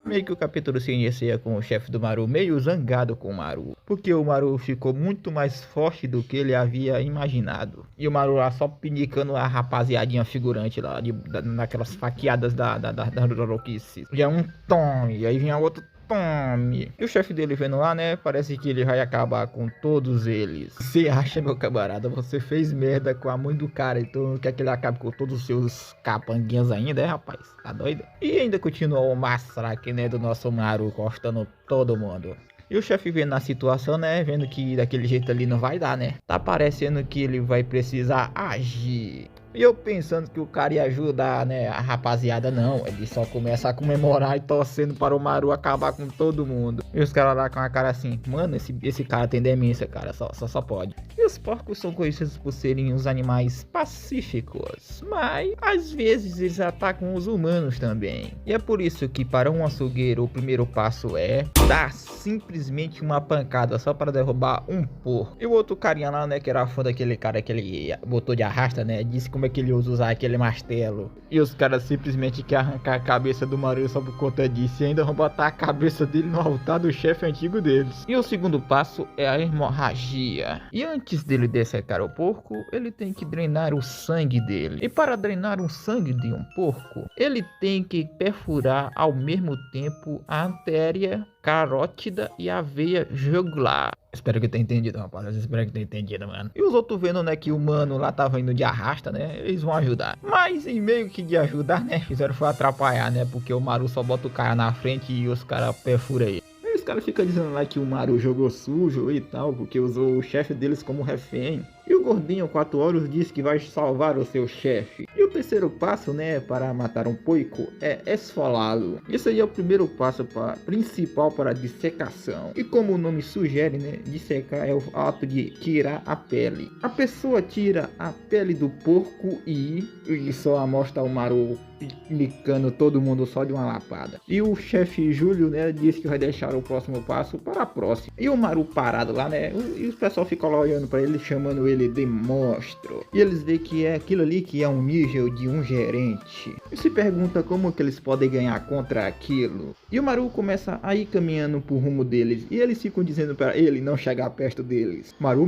Meio que o capítulo se inicia com o chefe do Maru meio zangado com o Maru, porque o Maru ficou muito mais forte do que ele havia imaginado. E o Maru lá só pinicando a rapaziadinha figurante lá, naquelas faqueadas da Orochimaru. E é um tome, e aí vinha outro tome. E o chefe dele vendo lá, né, parece que ele vai acabar com todos eles. Você acha, meu camarada, você fez merda com a mãe do cara, então quer que ele acabe com todos os seus capanguinhas ainda, rapaz? Tá doido? E ainda continuou o massacre, né, do nosso Maru, cortando todo mundo. E o chefe vendo a situação, né, vendo que daquele jeito ali não vai dar, né, tá parecendo que ele vai precisar agir. E eu pensando que o cara ia ajudar, né, a rapaziada, não, ele só começa a comemorar e torcendo para o Maru acabar com todo mundo. E os caras lá com a cara assim, mano, esse cara tem demência, cara, só pode. E os porcos são conhecidos por serem uns animais pacíficos, mas às vezes eles atacam os humanos também. E é por isso que para um açougueiro o primeiro passo é dar simplesmente uma pancada só para derrubar um porco. E o outro carinha lá, né, que era fã daquele cara que ele botou de arrasta, né, disse como é que ele usa usar aquele martelo. E os caras simplesmente querem arrancar a cabeça do Maru só por conta disso. E ainda vão botar a cabeça dele no altar do chefe antigo deles. E o segundo passo é a hemorragia. E antes dele dessecar o porco, ele tem que drenar o sangue dele. E para drenar o sangue de um porco, ele tem que perfurar ao mesmo tempo a artéria carótida e a veia jugular. Espero que tenha entendido, rapaz. Espero que tenha entendido, mano. E os outros vendo, né, que o mano lá tava indo de arrasta, né? Eles vão ajudar. Mas em meio que de ajudar, né? Fizeram foi atrapalhar, né? Porque o Maru só bota o cara na frente e os caras perfuram ele. E os caras ficam dizendo lá que o Maru jogou sujo e tal, porque usou o chefe deles como refém. E o gordinho 4 horas diz que vai salvar o seu chefe. E o terceiro passo, né, para matar um porco é esfolá-lo. Esse aí é o primeiro passo principal para a dissecação. E como o nome sugere, né, dissecar é o ato de tirar a pele. A pessoa tira a pele do porco e só mostra o Maru picando todo mundo só de uma lapada. E o chefe Júlio, né, disse que vai deixar o próximo passo para a próxima. E o Maru parado lá, né, e o pessoal fica lá olhando para ele, chamando ele de monstro. E eles veem que é aquilo ali que é um nível de um gerente. E se pergunta como que eles podem ganhar contra aquilo. E o Maru começa a ir caminhando pro rumo deles. E eles ficam dizendo para ele não chegar perto deles. Maru,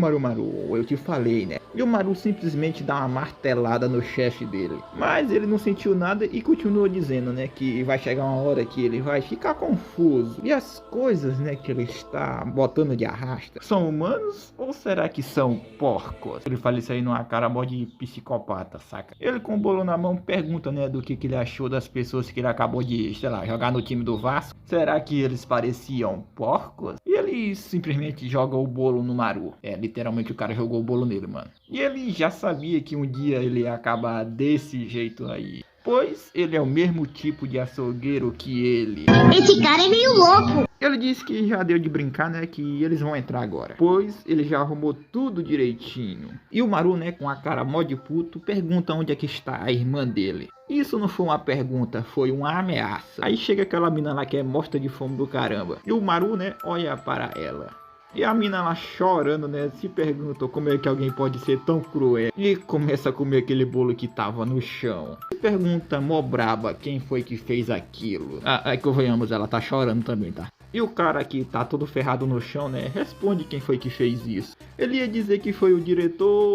eu te falei, né? E o Maru simplesmente dá uma martelada no chefe dele. Mas ele não sentiu nada e continua dizendo, né, que vai chegar uma hora que ele vai ficar confuso. E as coisas, né, que ele está botando de arrasta são humanos ou será que são porcos? Ele fala isso aí numa cara mó de psicopata, saca? Ele com o bolo na mão pergunta, né, do que ele achou das pessoas que ele acabou de, sei lá, jogar no time do Vasco. Será que eles pareciam porcos? E ele simplesmente joga o bolo no Maru. É, literalmente o cara jogou o bolo nele, mano. E ele já sabia que um dia ele ia acabar desse jeito aí. Pois ele é o mesmo tipo de açougueiro que ele. Esse cara é meio louco. Ele disse que já deu de brincar, né, que eles vão entrar agora. Pois ele já arrumou tudo direitinho. E o Maru, né, com a cara mó de puto, pergunta onde é que está a irmã dele. Isso não foi uma pergunta, foi uma ameaça. Aí chega aquela mina lá que é morta de fome do caramba. E o Maru, né, olha para ela. E a mina lá chorando, né, se perguntou como é que alguém pode ser tão cruel. E começa a comer aquele bolo que tava no chão. Se pergunta mó braba quem foi que fez aquilo. Ah, convenhamos, ela tá chorando também, tá? E o cara que tá todo ferrado no chão, né, responde quem foi que fez isso. Ele ia dizer que foi o diretor,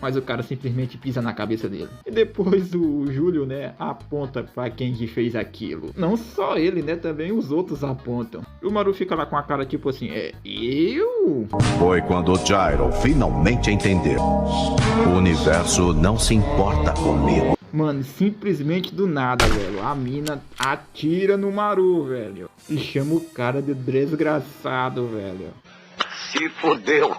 mas o cara simplesmente pisa na cabeça dele. E depois o Júlio, né, aponta pra quem que fez aquilo. Não só ele, né, também os outros apontam. E o Maru fica lá com a cara tipo assim, eu? Foi quando o Gyro finalmente entendeu. O universo não se importa comigo. Mano, simplesmente do nada, velho. A mina atira no Maru, velho. E chama o cara de desgraçado, velho. Se fodeu.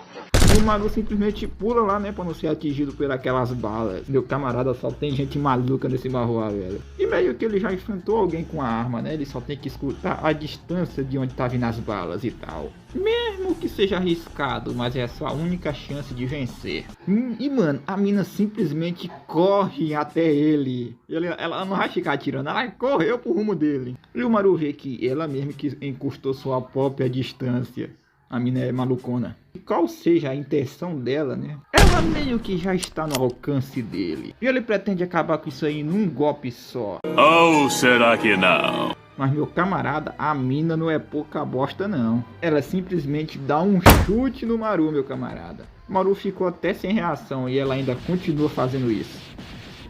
E o Maru simplesmente pula lá, né, pra não ser atingido por aquelas balas. Meu camarada, só tem gente maluca nesse Marroá, velho. E meio que ele já enfrentou alguém com a arma, né? Ele só tem que escutar a distância de onde tá vindo as balas e tal. Mesmo que seja arriscado, mas é a sua única chance de vencer. E mano, a mina simplesmente corre até ele. Ela não vai ficar atirando, ela correu pro rumo dele. E o Maru vê que ela mesmo que encostou sua própria distância. A mina é malucona. E qual seja a intenção dela, né? Ela meio que já está no alcance dele. E ele pretende acabar com isso aí num golpe só. Ou será que não? Mas meu camarada, a mina não é pouca bosta não. Ela simplesmente dá um chute no Maru, meu camarada. O Maru ficou até sem reação e ela ainda continua fazendo isso.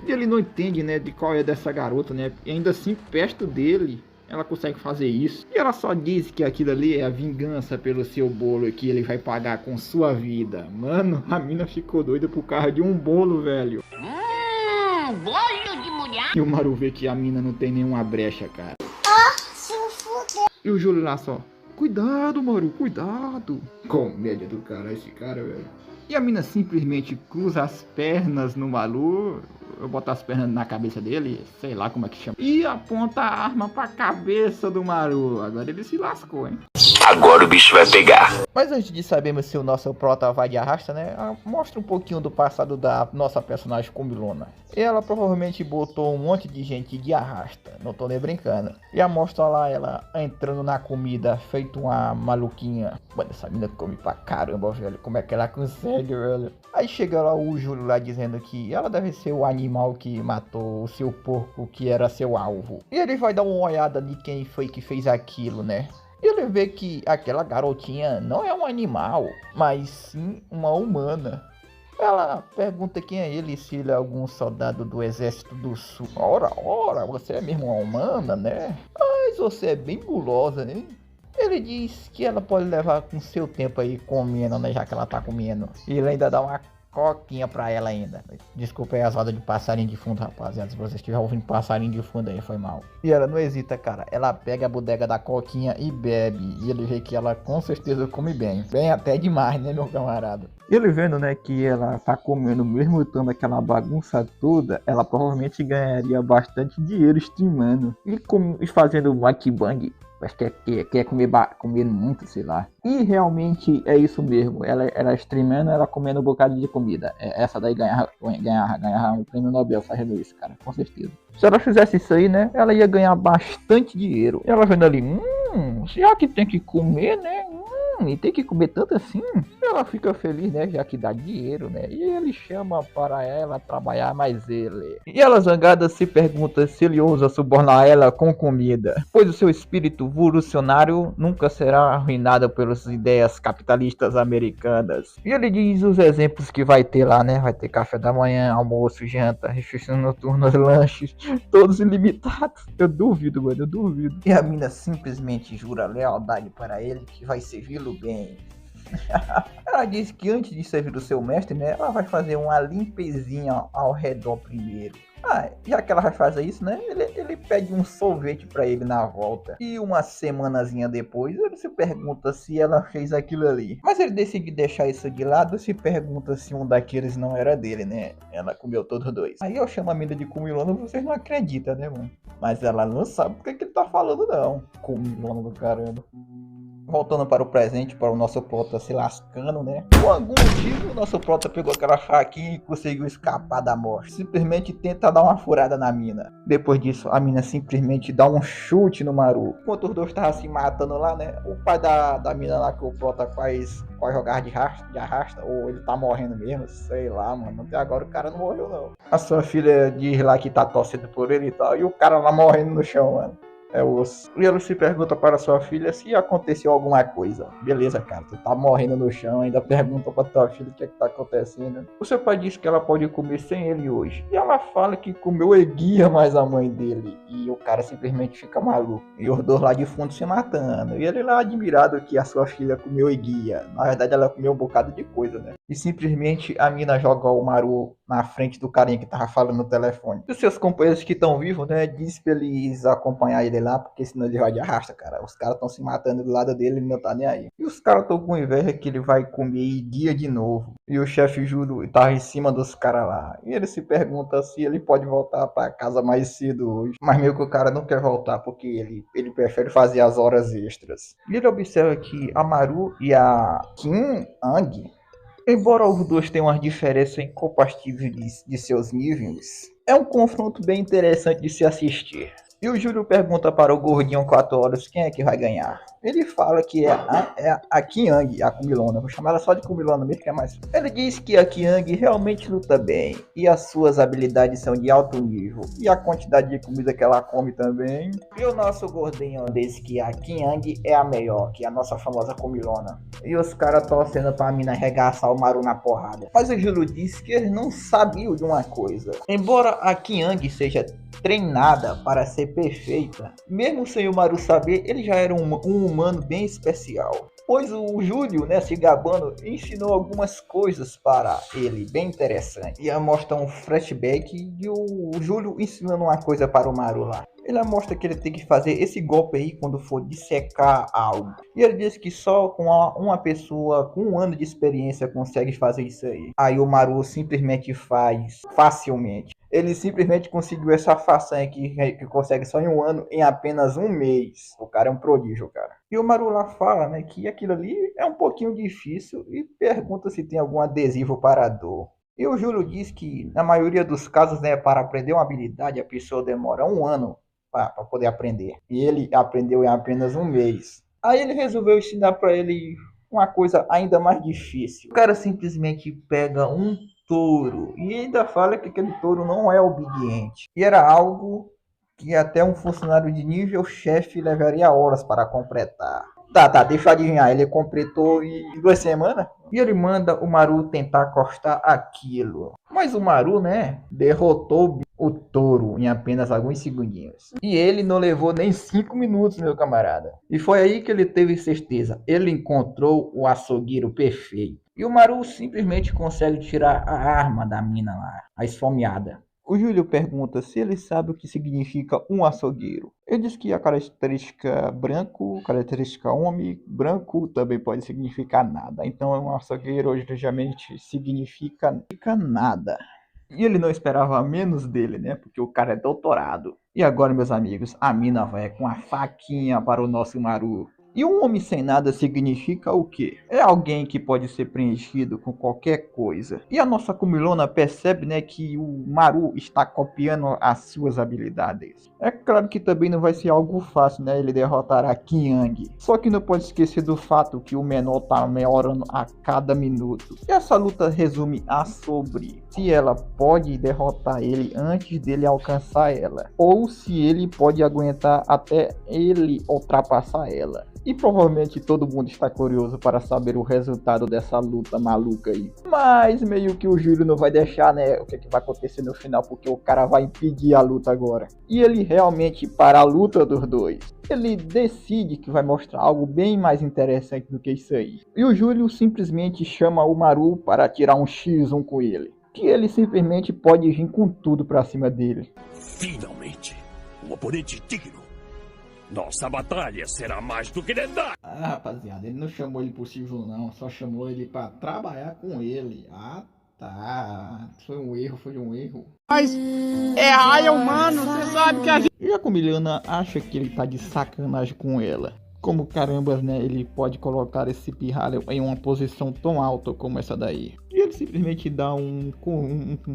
E ele não entende, né, de qual é dessa garota, né? E ainda assim, perto dele, ela consegue fazer isso. E ela só diz que aquilo ali é a vingança pelo seu bolo que ele vai pagar com sua vida. Mano, a mina ficou doida por causa de um bolo, velho. Bolo de mulher. E o Maru vê que a mina não tem nenhuma brecha, cara. E o Júlio lá só, cuidado, Maru, cuidado. Comédia do cara, esse cara, velho. E a mina simplesmente cruza as pernas no Maru, eu boto as pernas na cabeça dele, sei lá como é que chama, e aponta a arma pra cabeça do Maru. Agora ele se lascou, hein? Agora o bicho vai pegar. Mas antes de sabermos se o nosso prota vai de arrasta, né? Mostra um pouquinho do passado da nossa personagem Comilona. Ela provavelmente botou um monte de gente de arrasta, não tô nem brincando. E mostra lá ela entrando na comida, feito uma maluquinha. Mano, essa mina come pra caramba, velho. Como é que ela consegue, velho? Aí chega lá o Júlio lá dizendo que ela deve ser o animal que matou o seu porco, que era seu alvo. E ele vai dar uma olhada de quem foi que fez aquilo, né? E ele vê que aquela garotinha não é um animal, mas sim uma humana. Ela pergunta quem é ele, se ele é algum soldado do Exército do Sul. Ora, você é mesmo uma humana, né? Mas você é bem gulosa, né? Ele diz que ela pode levar com seu tempo aí comendo, né? Já que ela tá comendo. E ele ainda dá uma coquinha pra ela ainda. Desculpa aí as rodas de passarinho de fundo, rapaziada. Se você estiver ouvindo passarinho de fundo aí, foi mal. E ela não hesita, cara. Ela pega a bodega da coquinha e bebe. E ele vê que ela com certeza come bem. Bem até demais, né, meu camarada? Ele vendo, né, que ela tá comendo mesmo estando aquela bagunça toda, ela provavelmente ganharia bastante dinheiro streamando. E fazendo mukbang. Acho que quer comer muito, sei lá. E realmente é isso mesmo. Ela streamando, ela comendo um bocado de comida. Essa daí ganhar um prêmio Nobel fazendo isso, cara. Com certeza. Se ela fizesse isso aí, né? Ela ia ganhar bastante dinheiro. E ela vendo ali, já que tem que comer, né? E tem que comer tanto assim. Ela fica feliz, né? Já que dá dinheiro, né? E ele chama para ela trabalhar mais ele. E ela zangada se pergunta se ele ousa subornar ela com comida. Pois o seu espírito revolucionário nunca será arruinado pelas ideias capitalistas americanas. E ele diz os exemplos que vai ter lá, né? Vai ter café da manhã, almoço, janta, refeições noturnas, lanches, todos ilimitados. Eu duvido, mano, eu duvido. E a mina simplesmente jura lealdade para ele que vai servi-lo bem. Ela diz que antes de servir o seu mestre, né, ela vai fazer uma limpezinha ao redor primeiro. Já que ela vai fazer isso, né, ele pede um sorvete pra ele na volta. E uma semanazinha depois, ele se pergunta se ela fez aquilo ali. Mas ele decide deixar isso de lado e se pergunta se um daqueles não era dele, né. Ela comeu todos dois. Aí eu chamo a mina de comilona, vocês não acreditam, né, mano? Mas ela não sabe o que ele tá falando, não. Comilona do caramba. Voltando para o presente, para o nosso prota se lascando, né? Por algum motivo, o nosso prota pegou aquela faquinha e conseguiu escapar da morte. Simplesmente tenta dar uma furada na mina. Depois disso, a mina simplesmente dá um chute no Maru. Enquanto os dois estavam se matando lá, né? O pai da mina lá que o prota faz jogar de arrasta, ou ele tá morrendo mesmo, sei lá, mano. Até agora o cara não morreu, não. A sua filha diz lá que tá torcendo por ele e tal, e o cara lá morrendo no chão, mano. É osso. E ele se pergunta para sua filha se aconteceu alguma coisa. Beleza, cara, tu tá morrendo no chão, ainda pergunta pra tua filha o que é que tá acontecendo. O seu pai diz que ela pode comer sem ele hoje. E ela fala que comeu Eguia mais a mãe dele. E o cara simplesmente fica maluco. E os dois lá de fundo se matando. E ele lá admirado que a sua filha comeu Eguia. Na verdade ela comeu um bocado de coisa, né? E simplesmente a mina joga o Maru na frente do carinha que tava falando no telefone. E os seus companheiros que estão vivos, né, diz pra eles acompanhar ele lá, porque senão ele vai de arrasta, cara. Os caras estão se matando do lado dele, ele não tá nem aí. E os caras estão com inveja que ele vai comer guia de novo. E o chefe Júlio tá em cima dos caras lá. E ele se pergunta se ele pode voltar pra casa mais cedo hoje. Mas meio que o cara não quer voltar, porque ele prefere fazer as horas extras. E ele observa que a Maru e a Kim Ang, embora os dois tenham uma diferença incompatível de seus níveis, é um confronto bem interessante de se assistir. E o Júlio pergunta para o gordinho 4 olhos quem é que vai ganhar. Ele fala que é a Kyang, a Kumilona. Vou chamar ela só de Kumilona mesmo, que é mais. Ele diz que a Kyang realmente luta bem. E as suas habilidades são de alto nível. E a quantidade de comida que ela come também. E o nosso gordinho diz que a Kyang é a melhor, que é a nossa famosa Kumilona. E os caras torcendo pra mina arregaçar o Maru na porrada. Mas o Júlio disse que eles não sabiam de uma coisa. Embora a Kyang seja treinada para ser perfeita, mesmo sem o Maru saber, ele já era um humano bem especial. Pois o Júlio, né, se gabando, ensinou algumas coisas para ele, bem interessante. E mostra um flashback de o Júlio ensinando uma coisa para o Maru lá. Ele mostra que ele tem que fazer esse golpe aí quando for dissecar algo. E ele diz que só com uma pessoa com 1 ano de experiência consegue fazer isso aí. Aí o Maru simplesmente faz facilmente. Ele simplesmente conseguiu essa façanha que consegue só em 1 ano, em apenas 1 mês. O cara é um prodígio, cara. E o Maru lá fala, né, que aquilo ali é um pouquinho difícil e pergunta se tem algum adesivo para a dor. E o Júlio diz que, na maioria dos casos, né, para aprender uma habilidade, a pessoa demora 1 ano para poder aprender. E ele aprendeu em apenas 1 mês. Aí ele resolveu ensinar para ele uma coisa ainda mais difícil. O cara simplesmente pega um touro e ainda fala que aquele touro não é obediente. E era algo que até um funcionário de nível chefe levaria horas para completar. Tá, deixa eu adivinhar, ele completou em 2 semanas? E ele manda o Maru tentar cortar aquilo. Mas o Maru, né, derrotou o touro em apenas alguns segundinhos. E ele não levou nem 5 minutos, meu camarada. E foi aí que ele teve certeza. Ele encontrou o açougueiro perfeito. E o Maru simplesmente consegue tirar a arma da mina lá, a esfomeada. O Júlio pergunta se ele sabe o que significa um açougueiro. Ele diz que a característica branco, característica homem, branco também pode significar nada. Então um açougueiro originalmente significa nada. E ele não esperava menos dele, né? Porque o cara é doutorado. E agora, meus amigos, a mina vai com a faquinha para o nosso Maru. E um homem sem nada significa o quê? É alguém que pode ser preenchido com qualquer coisa. E a nossa Kumilona percebe, né, que o Maru está copiando as suas habilidades. É claro que também não vai ser algo fácil, né, ele derrotar a Kyang. Só que não pode esquecer do fato que o menor está melhorando a cada minuto. E essa luta resume a sobre se ela pode derrotar ele antes dele alcançar ela. Ou se ele pode aguentar até ele ultrapassar ela. E provavelmente todo mundo está curioso para saber o resultado dessa luta maluca aí. Mas meio que o Júlio não vai deixar, né, o que vai acontecer no final, porque o cara vai impedir a luta agora. E ele realmente para a luta dos dois. Ele decide que vai mostrar algo bem mais interessante do que isso aí. E o Júlio simplesmente chama o Maru para tirar um X1 com ele. Que ele simplesmente pode vir com tudo pra cima dele. Finalmente, um oponente digno. Nossa batalha será mais do que lendária. Rapaziada, ele não chamou ele por Silvio não, só chamou ele pra trabalhar com ele. Tá. Foi um erro. Mas errar é humano, você sabe que a gente... E a Kumilona acha que ele tá de sacanagem com ela. Como caramba, né, ele pode colocar esse pirralho em uma posição tão alta como essa daí. E ele simplesmente dá um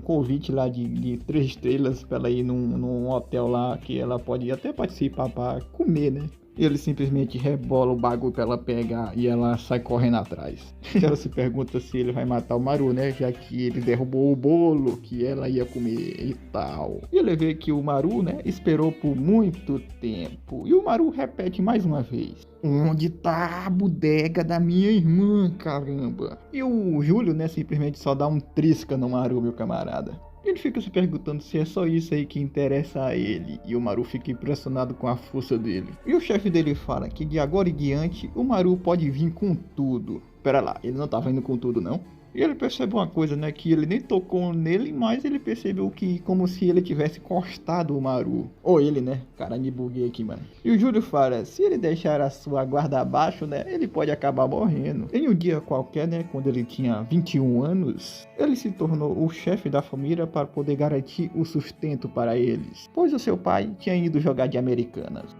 convite lá de 3 estrelas pra ela ir num hotel lá que ela pode até participar pra comer, né? E ele simplesmente rebola o bagulho pra ela pegar e ela sai correndo atrás. E ela se pergunta se ele vai matar o Maru, né? Já que ele derrubou o bolo que ela ia comer e tal. E ele vê que o Maru, né, esperou por muito tempo. E o Maru repete mais uma vez. Onde tá a bodega da minha irmã, caramba? E o Júlio, né, simplesmente só dá um trisca no Maru, meu camarada. Ele fica se perguntando se é só isso aí que interessa a ele, e o Maru fica impressionado com a força dele. E o chefe dele fala que de agora em diante o Maru pode vir com tudo. Pera lá, ele não tava indo com tudo não? E ele percebe uma coisa, né, que ele nem tocou nele, mas ele percebeu que como se ele tivesse encostado o Maru. Ou ele, né? Cara, me buguei aqui, mano. E o Júlio fala, se ele deixar a sua guarda abaixo, né, ele pode acabar morrendo. Em um dia qualquer, né, quando ele tinha 21 anos, ele se tornou o chefe da família para poder garantir o sustento para eles. Pois o seu pai tinha ido jogar de Americanas.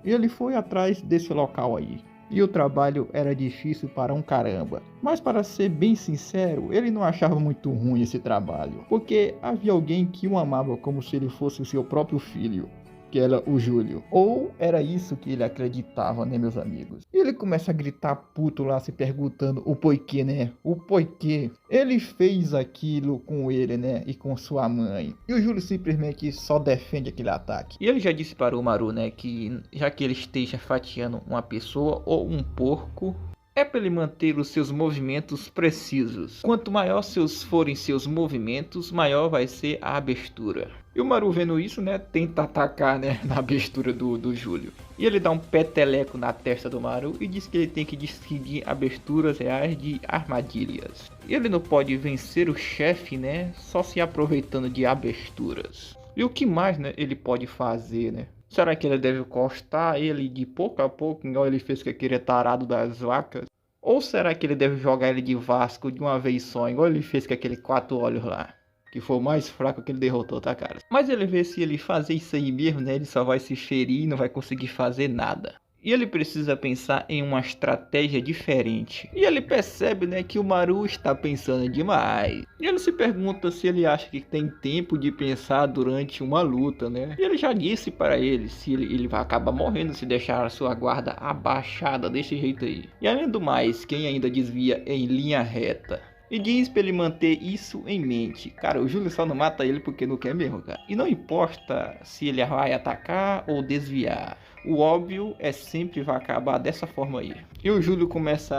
E ele foi atrás desse local aí. E o trabalho era difícil para um caramba. Mas para ser bem sincero, ele não achava muito ruim esse trabalho. Porque havia alguém que o amava como se ele fosse o seu próprio filho. que era o Júlio. Ou era isso que ele acreditava, né, meus amigos? E ele começa a gritar puto lá, se perguntando o porquê, né? O porquê ele fez aquilo com ele, né? E com sua mãe. E o Júlio simplesmente só defende aquele ataque. E ele já disse para o Maru, né, que já que ele esteja fatiando uma pessoa ou um porco, é para ele manter os seus movimentos precisos. Quanto maior forem seus movimentos, maior vai ser a abertura. E o Maru, vendo isso, né, tenta atacar, né, na abertura do Júlio. E ele dá um peteleco na testa do Maru e diz que ele tem que distinguir aberturas reais de armadilhas. E ele não pode vencer o chefe, né, só se aproveitando de aberturas. E o que mais, né, ele pode fazer, né? Será que ele deve encostar ele de pouco a pouco, igual ele fez com aquele tarado das vacas? Ou será que ele deve jogar ele de Vasco de uma vez só, igual ele fez com aquele 4 olhos lá? Que foi o mais fraco que ele derrotou, tá, cara? Mas ele vê se ele fazer isso aí mesmo, né? Ele só vai se ferir e não vai conseguir fazer nada. E ele precisa pensar em uma estratégia diferente. E ele percebe, né, que o Maru está pensando demais. E ele se pergunta se ele acha que tem tempo de pensar durante uma luta, né? E ele já disse para ele se ele vai acabar morrendo se deixar a sua guarda abaixada desse jeito aí. E além do mais, quem ainda desvia em linha reta. E diz pra ele manter isso em mente. Cara, o Júlio só não mata ele porque não quer mesmo, cara. E não importa se ele vai atacar ou desviar. O óbvio é sempre vai acabar dessa forma aí. E o Júlio começa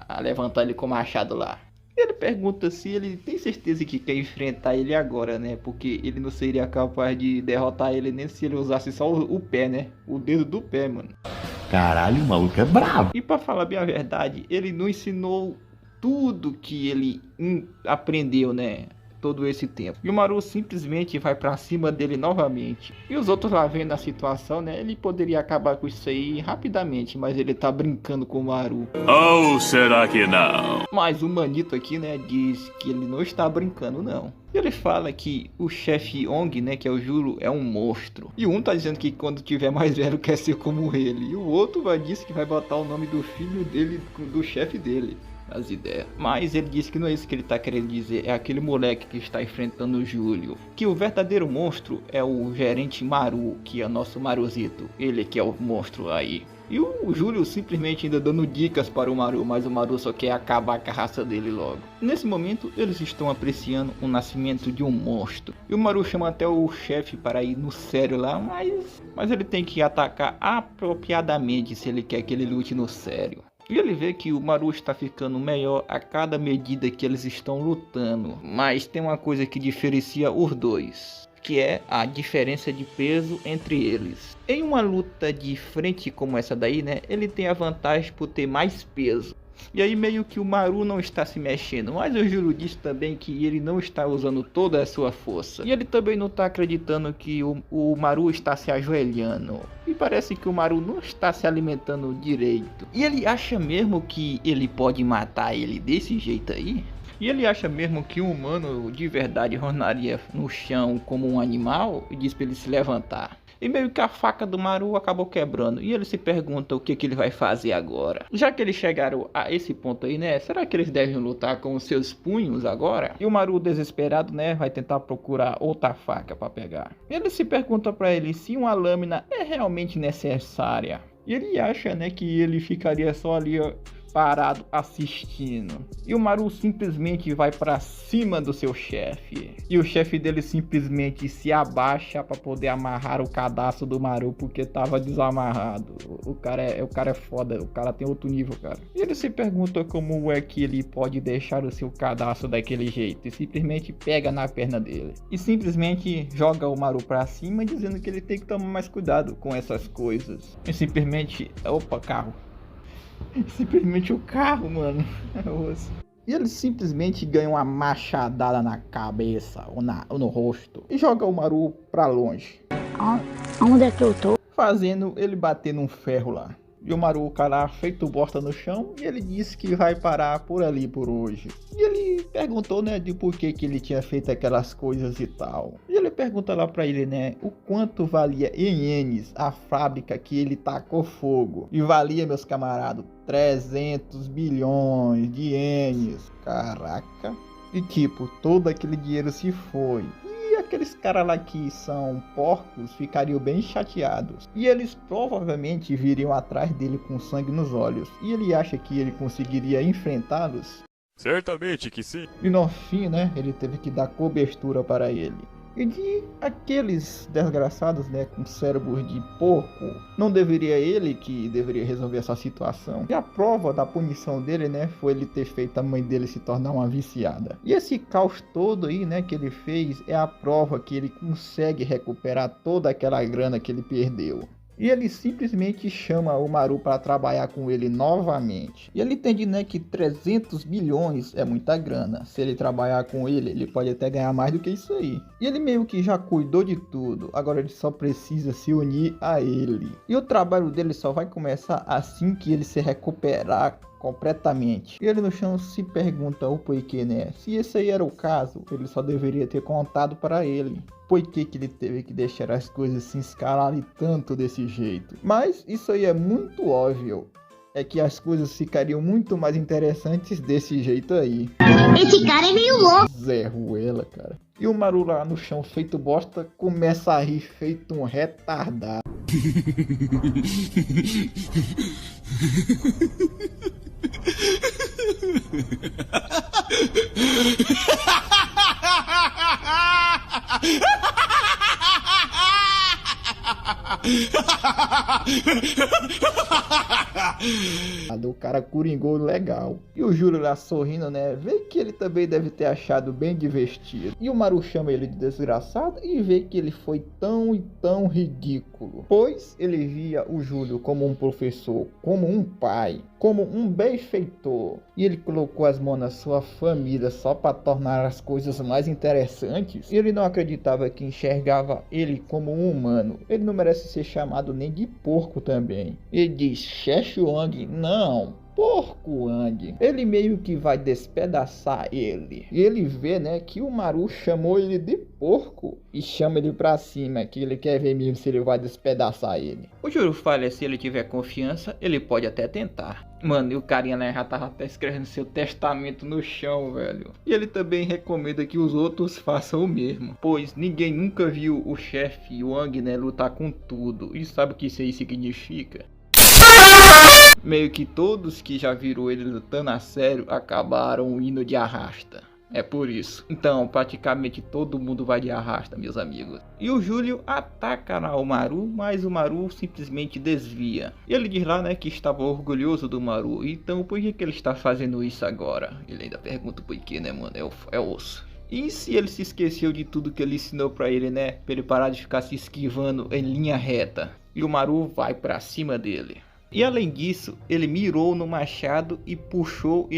a levantar ele com o machado lá. E ele pergunta se ele tem certeza que quer enfrentar ele agora, né? Porque ele não seria capaz de derrotar ele nem se ele usasse só o pé, né? O dedo do pé, mano. Caralho, o maluco é brabo. E pra falar bem a verdade, ele não ensinou tudo que ele aprendeu, né, todo esse tempo. E o Maru simplesmente vai pra cima dele novamente. E os outros lá vendo a situação, né, ele poderia acabar com isso aí rapidamente, mas ele tá brincando com o Maru. Ou será que não? Mas o Manito aqui, né, diz que ele não está brincando, não. Ele fala que o chefe Ong, né, que é o Júlio, é um monstro. E um tá dizendo que quando tiver mais velho quer ser como ele. E o outro disse que vai botar o nome do filho dele, do chefe dele. As ideias. Mas ele disse que não é isso que ele tá querendo dizer. É aquele moleque que está enfrentando o Júlio. Que o verdadeiro monstro é o gerente Maru, que é o nosso Maruzito. Ele que é o monstro aí. E o Júlio simplesmente ainda dando dicas para o Maru, mas o Maru só quer acabar com a raça dele logo. Nesse momento, eles estão apreciando o nascimento de um monstro. E o Maru chama até o chefe para ir no sério lá, mas ele tem que atacar apropriadamente se ele quer que ele lute no sério. E ele vê que o Maru está ficando melhor a cada medida que eles estão lutando. Mas tem uma coisa que diferencia os dois, que é a diferença de peso entre eles. Em uma luta de frente como essa daí, né, ele tem a vantagem por ter mais peso. E aí meio que o Maru não está se mexendo, mas o Júlio disse também que ele não está usando toda a sua força. E ele também não está acreditando que o Maru está se ajoelhando. E parece que o Maru não está se alimentando direito. E ele acha mesmo que ele pode matar ele desse jeito aí? E ele acha mesmo que um humano de verdade ronaria no chão como um animal e diz para ele se levantar. E meio que a faca do Maru acabou quebrando. E ele se pergunta o que ele vai fazer agora. Já que eles chegaram a esse ponto aí, né? Será que eles devem lutar com os seus punhos agora? E o Maru, desesperado, né? Vai tentar procurar outra faca para pegar. Ele se pergunta para ele se uma lâmina é realmente necessária. E ele acha, né, que ele ficaria só ali, ó, parado assistindo. E o Maru simplesmente vai para cima do seu chefe. E o chefe dele simplesmente se abaixa para poder amarrar o cadastro do Maru, porque tava desamarrado. O cara é foda, o cara tem outro nível, cara. E ele se pergunta como é que ele pode deixar o seu cadastro daquele jeito. E simplesmente pega na perna dele. E simplesmente joga o Maru para cima, dizendo que ele tem que tomar mais cuidado com essas coisas. E simplesmente... Opa, carro. Simplesmente o carro, mano. E ele simplesmente ganha uma machadada na cabeça ou no rosto e joga o Maru pra longe. Onde é que eu tô? Fazendo ele bater num ferro lá. E o Maru, o cara, feito bosta no chão, e ele disse que vai parar por ali por hoje. E ele perguntou, né, de por que ele tinha feito aquelas coisas e tal. E ele pergunta lá pra ele, né, o quanto valia em ienes a fábrica que ele tacou fogo. E valia, meus camaradas, 300 bilhões de ienes. Caraca. E tipo, todo aquele dinheiro se foi. E aqueles caras lá que são porcos ficariam bem chateados. E eles provavelmente viriam atrás dele com sangue nos olhos. E ele acha que ele conseguiria enfrentá-los? Certamente que sim. E no fim, né, ele teve que dar cobertura para ele. E de aqueles desgraçados, né, com cérebros de porco, não deveria ele que deveria resolver essa situação? E a prova da punição dele, né, foi ele ter feito a mãe dele se tornar uma viciada. E esse caos todo aí, né, que ele fez é a prova que ele consegue recuperar toda aquela grana que ele perdeu. E ele simplesmente chama o Maru para trabalhar com ele novamente. E ele entende, né, que 300 milhões é muita grana. Se ele trabalhar com ele, ele pode até ganhar mais do que isso aí. E ele meio que já cuidou de tudo. Agora ele só precisa se unir a ele. E o trabalho dele só vai começar assim que ele se recuperar completamente. E ele no chão se pergunta o porquê, né? Se esse aí era o caso, ele só deveria ter contado para ele. Por que ele teve que deixar as coisas se escalarem tanto desse jeito? Mas isso aí é muito óbvio. É que as coisas ficariam muito mais interessantes desse jeito aí. Esse cara é meio louco. Zé Ruela, cara. E o Maru lá no chão feito bosta começa a rir feito um retardado. O cara coringou legal. E o Júlio lá sorrindo, né? Vê que ele também deve ter achado bem divertido. E o Maru chama ele de desgraçado e vê que ele foi tão e tão ridículo. Pois ele via o Júlio como um professor, como um pai, como um benfeitor. E ele colocou as mãos na sua família só para tornar as coisas mais interessantes. E ele não acreditava que enxergava ele como um humano. Ele não merece ser chamado nem de porco também. Ele diz, Sheshwang, não, porco Wang. Ele meio que vai despedaçar ele. E ele vê, né, que o Maru chamou ele de porco e chama ele pra cima, que ele quer ver mesmo se ele vai despedaçar ele. O Júlio fala, se ele tiver confiança, ele pode até tentar. Mano, e o carinha, né, já tava até escrevendo seu testamento no chão, velho. E ele também recomenda que os outros façam o mesmo, pois ninguém nunca viu o chefe Wang, né, lutar com tudo. E sabe o que isso aí significa? Meio que todos que já viram ele lutando a sério acabaram indo de arrasta. É por isso. Então, praticamente todo mundo vai de arrasta, meus amigos. E o Júlio ataca o Maru, mas o Maru simplesmente desvia. E ele diz lá, né, que estava orgulhoso do Maru. Então, por que ele está fazendo isso agora? Ele ainda pergunta por quê, né, mano? É osso. E se ele se esqueceu de tudo que ele ensinou pra ele, né? Pra ele parar de ficar se esquivando em linha reta. E o Maru vai pra cima dele. E além disso, ele mirou no machado e puxou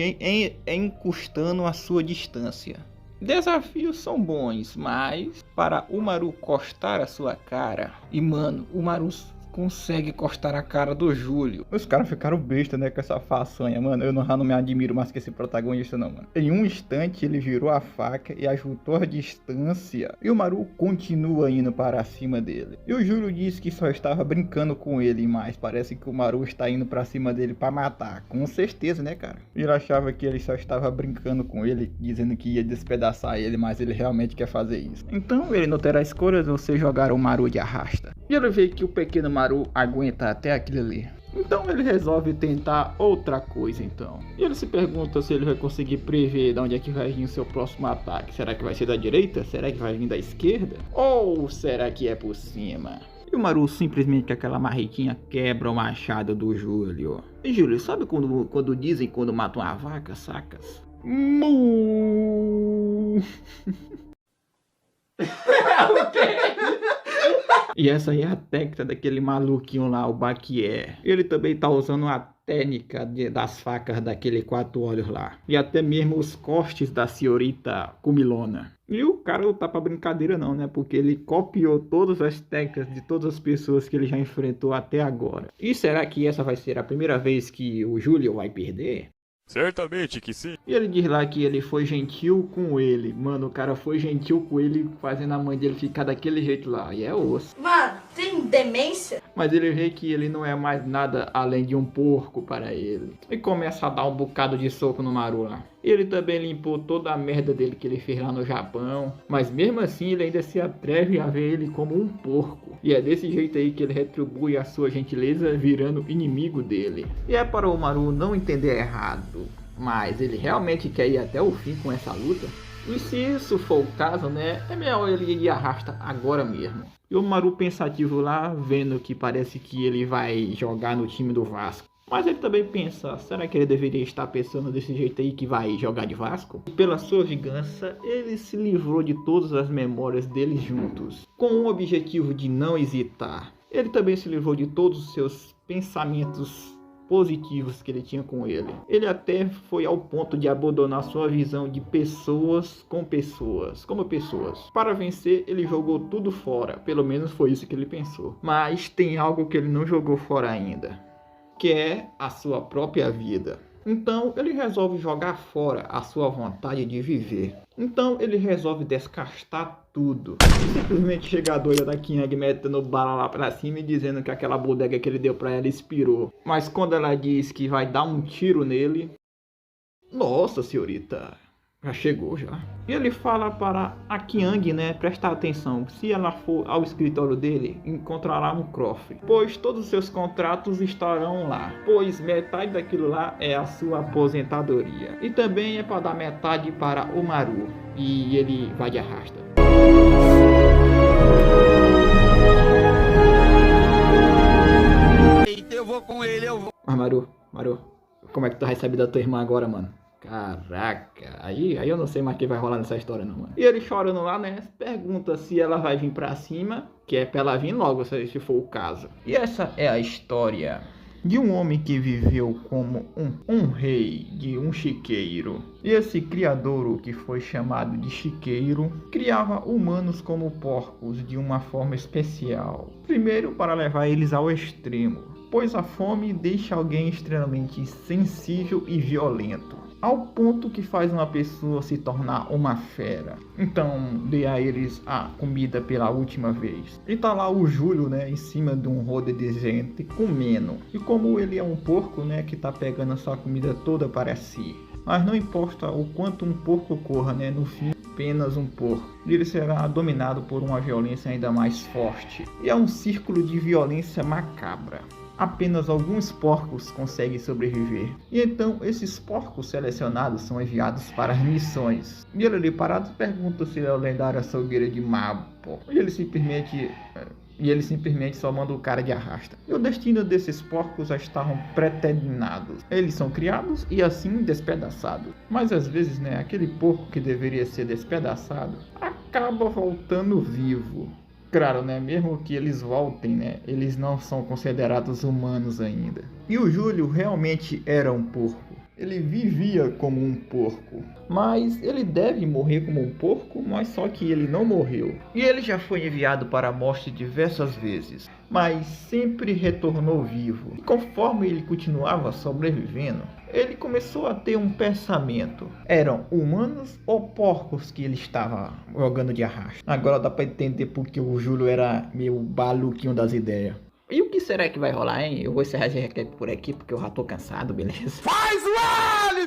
encostando a sua distância. Desafios são bons, mas para o Maru cortar a sua cara... E mano, o Maru consegue cortar a cara do Júlio. Os caras ficaram besta, né, com essa façanha, mano. Eu já não me admiro mais que esse protagonista não, mano. Em um instante ele virou a faca e ajustou a distância. E o Maru continua indo para cima dele. E o Júlio disse que só estava brincando com ele, mas parece que o Maru está indo para cima dele para matar. Com certeza, né, cara? Ele achava que ele só estava brincando com ele, dizendo que ia despedaçar ele, mas ele realmente quer fazer isso. Então ele não terá escolha de você jogar o Maru de arrasta. E ele vê que o pequeno Maru aguenta até aquilo ali. Então ele resolve tentar outra coisa então. E ele se pergunta se ele vai conseguir prever de onde é que vai vir o seu próximo ataque. Será que vai ser da direita? Será que vai vir da esquerda? Ou será que é por cima? E o Maru simplesmente com aquela marretinha quebra o machado do Júlio. E Júlio, sabe quando dizem quando matam uma vaca, sacas? Mu. O quê? E essa aí é a técnica daquele maluquinho lá, o Baquier. Ele também tá usando a técnica das facas daquele 4 olhos lá. E até mesmo os cortes da senhorita Comilona. E o cara não tá pra brincadeira não, né? Porque ele copiou todas as técnicas de todas as pessoas que ele já enfrentou até agora. E será que essa vai ser a primeira vez que o Júlio vai perder? Certamente que sim. E ele diz lá que ele foi gentil com ele. Mano, o cara foi gentil com ele, fazendo a mãe dele ficar daquele jeito lá. E é osso. Mano, tem demência? Mas ele vê que ele não é mais nada além de um porco para ele. E começa a dar um bocado de soco no Maru lá. Ele também limpou toda a merda dele que ele fez lá no Japão. Mas mesmo assim ele ainda se atreve a ver ele como um porco. E é desse jeito aí que ele retribui a sua gentileza virando inimigo dele. E é para o Maru não entender errado, mas ele realmente quer ir até o fim com essa luta. E se isso for o caso, né, é melhor ele ir arrasta agora mesmo. E o Maru pensativo lá, vendo que parece que ele vai jogar no time do Vasco. Mas ele também pensa, será que ele deveria estar pensando desse jeito aí que vai jogar de Vasco? Pela sua vingança, ele se livrou de todas as memórias deles juntos, com o objetivo de não hesitar. Ele também se livrou de todos os seus pensamentos positivos que ele tinha com ele. Ele até foi ao ponto de abandonar sua visão de pessoas como pessoas. Para vencer, ele jogou tudo fora, pelo menos foi isso que ele pensou. Mas tem algo que ele não jogou fora ainda, que é a sua própria vida. Então ele resolve jogar fora a sua vontade de viver. Então ele resolve descastar tudo. Simplesmente chega a doida da Kyung metendo bala lá pra cima e dizendo que aquela bodega que ele deu pra ela expirou. Mas quando ela diz que vai dar um tiro nele... Nossa, senhorita, já chegou já. E ele fala para a Kyung, né, prestar atenção. Se ela for ao escritório dele, encontrará um cofre, pois todos os seus contratos estarão lá. Pois metade daquilo lá é a sua aposentadoria. E também é para dar metade para o Maru. E ele vai de arrasta. Eita, eu vou com ele, eu vou. Mas Maru, como é que tu vai saber da tua irmã agora, mano? Caraca, aí eu não sei mais o que vai rolar nessa história não, mano. E ele chorando lá, né, pergunta se ela vai vir pra cima, que é pra ela vir logo, se for o caso. E essa é a história de um homem que viveu como um rei de um chiqueiro. E esse criadouro, que foi chamado de chiqueiro, criava humanos como porcos de uma forma especial. Primeiro para levar eles ao extremo, pois a fome deixa alguém extremamente sensível e violento, ao ponto que faz uma pessoa se tornar uma fera. Então dê a eles a comida pela última vez. E tá lá o Júlio, né, em cima de um rodo de gente comendo. E como ele é um porco, né, que tá pegando a sua comida toda para si. Mas não importa o quanto um porco corra, né, no fim apenas um porco. Ele será dominado por uma violência ainda mais forte. E é um círculo de violência macabra. Apenas alguns porcos conseguem sobreviver. E então esses porcos selecionados são enviados para as missões. E ele ali parado pergunta se é o lendário açougueiro de Mapo. E ele simplesmente só manda o cara de arrasta. E o destino desses porcos já estavam predeterminados. Eles são criados e assim despedaçados. Mas às vezes, né, aquele porco que deveria ser despedaçado acaba voltando vivo. Claro, né, mesmo que eles voltem, né, eles não são considerados humanos ainda. E o Júlio realmente era um porco. Ele vivia como um porco. Mas ele deve morrer como um porco, mas só que ele não morreu. E ele já foi enviado para a morte diversas vezes, mas sempre retornou vivo. E conforme ele continuava sobrevivendo, ele começou a ter um pensamento. Eram humanos ou porcos que ele estava jogando de arrasto? Agora dá para entender porque o Júlio era meio maluquinho das ideias. E o que será que vai rolar, hein? Eu vou encerrar esse recap por aqui porque eu já tô cansado, beleza? Faz o L!